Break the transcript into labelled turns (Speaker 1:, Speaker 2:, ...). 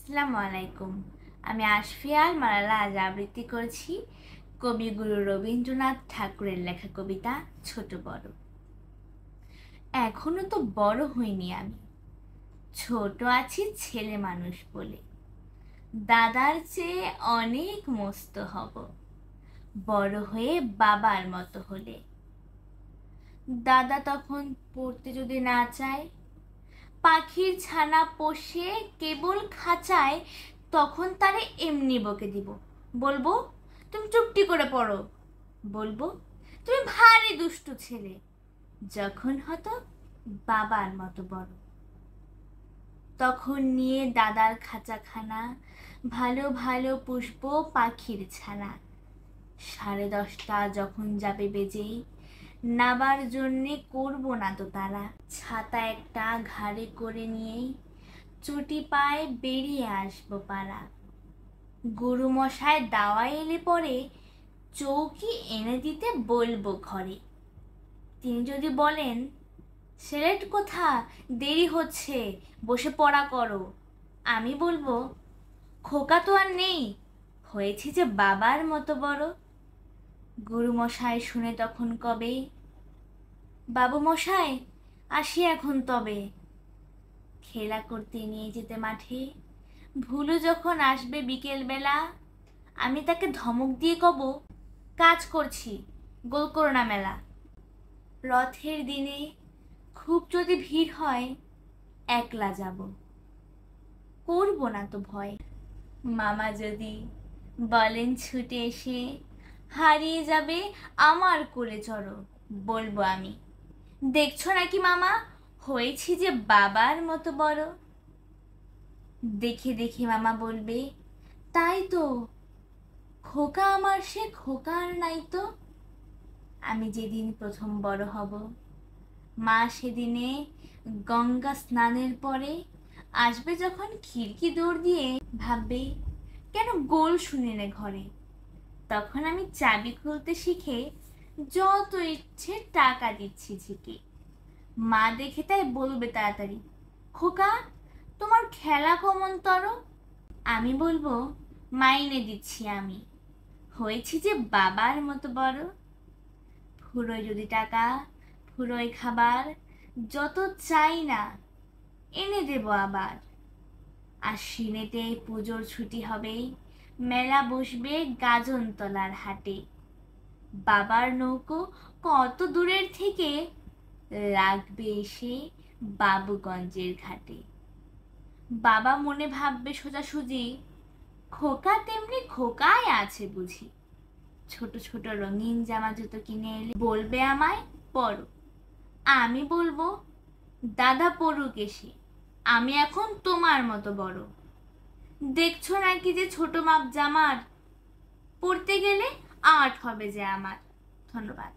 Speaker 1: আসসালামু আলাইকুম। আমি আশফিয়াল মালালা আজ আবৃত্তি করছি কবিগুরু রবীন্দ্রনাথ ঠাকুরের লেখা কবিতা ছোট বড়। এখনো তো বড় হইনি আমি, ছোট আছি ছেলে মানুষ বলে। দাদার চেয়ে অনেক মস্ত হব, বড় হয়ে বাবার মতো হলে। দাদা তখন পড়তে যদি না চায়, পাখির ছানা পোষে কেবল খাঁচায়, তখন তারে এমনি বকে দিব। বলবো, তুমি চুপটি করে পড়ো। বলবো, তুমি ভারী দুষ্টু ছেলে। যখন হতো বাবার মতো বড়, তখন নিয়ে দাদার খাঁচাখানা ভালো ভালো পুষবো পাখির ছানা। 10:30 যখন যাবে বেজে, নাবার জন্যে করবো না তো তারা। ছাতা একটা ঘাড়ে করে নিয়েই চটি পায়ে বেরিয়ে আসবো পাড়া। গুরু মশাই দাওয়া এলে পরে চৌকি এনে দিতে বলবো ঘরে। তিনি যদি বলেন, সেলেট কোথা, দেরি হচ্ছে, বসে পড়া করো, আমি বলবো, খোকা তো আর নেই, হয়েছি যে বাবার মতো বড়। গুরু মশাই শুনে তখন কবে, বাবু মশাই আসি এখন তবে। খেলা করতে নিয়ে যেতে মাঠে, ভুলু যখন আসবে বিকেল বেলা, আমি তাকে ধমক দিয়ে কব, কাজ করছি, গোল করো না মেলা। রথের দিনে খুব যদি ভিড় হয়, একলা যাব, করব না তো ভয়। মামা যদি বলেন ছুটে এসে, হারিয়ে যাবে আমার কোলে চড়ো, বলবো আমি, দেখছো নাকি মামা, হয়েছি যে বাবার মতো বড়। দেখে দেখে মামা বলবে, তাই তো, খোকা আমার সে খোকা আর নাই তো। আমি যেদিন প্রথম বড় হব, মা সেদিনে গঙ্গা স্নানের পরে আসবে যখন খিড়কি দৌড় দিয়ে, ভাববে, কেন গোল শুনে নে ঘরে। তখন আমি চাবি খুলতে শিখে যত ইচ্ছে টাকা দিচ্ছি ঝিকে। মা দেখে তাই বলবে তাড়াতাড়ি, খোকা তোমার খেলা কমন তর। আমি বলবো, মাইনে দিচ্ছি আমি, হয়েছি যে বাবার মতো বড়। ফুরোয় যদি টাকা, ফুরোয় খাবার, যত চাই না এনে দেব আবার। আশ্বিনেতে পুজোর ছুটি হবে, মেলা বসবে গাজনতলার হাটে। বাবার নৌকো কত দূরের থেকে লাগবে এসে বাবুগঞ্জের ঘাটে। বাবা মনে ভাববে সোজাসুজি, খোকা তেমনি খোকাই আছে বুঝি। ছোট ছোট রঙিন জামা জুতো কিনে এলে বলবে আমায় পরো। আমি বলবো, দাদা পড়ুক এসে, আমি এখন তোমার মতো বড়। দেখছো নাকি যে ছোট মাপ জামার, পড়তে গেলে আট হবে যে আমার। ধন্যবাদ।